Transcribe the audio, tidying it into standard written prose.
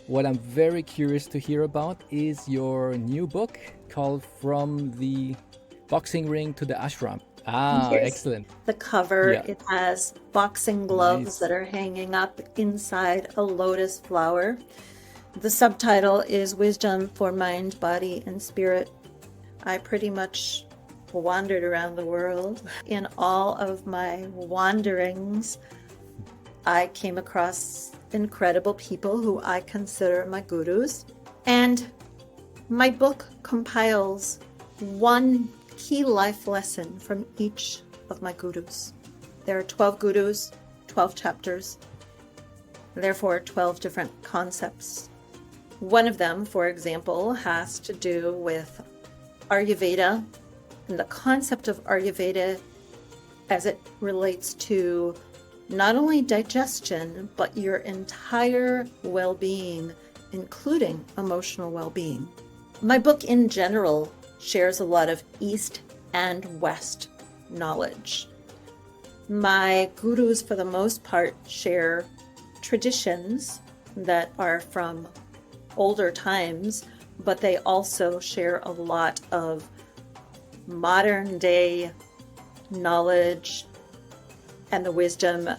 what I'm very curious to hear about is your new book called From the Boxing Ring to the Ashram. Ah, Yes. excellent. The cover, Yeah, it has boxing gloves nice. that are hanging up inside a lotus flower. The subtitle is Wisdom for Mind, Body, and Spirit. I pretty much wandered around the world. In all of my wanderings, I came across incredible people who I consider my gurus. And my book compiles one key life lesson from each of my gurus. There are 12 gurus, 12 chapters, therefore 12 different concepts. One of them, for example, has to do with Ayurveda and the concept of Ayurveda as it relates to not only digestion, but your entire well-being, including emotional well-being. My book in general shares a lot of East and West knowledge. My gurus, for the most part, share traditions that are from older times, but they also share a lot of modern day knowledge and the wisdom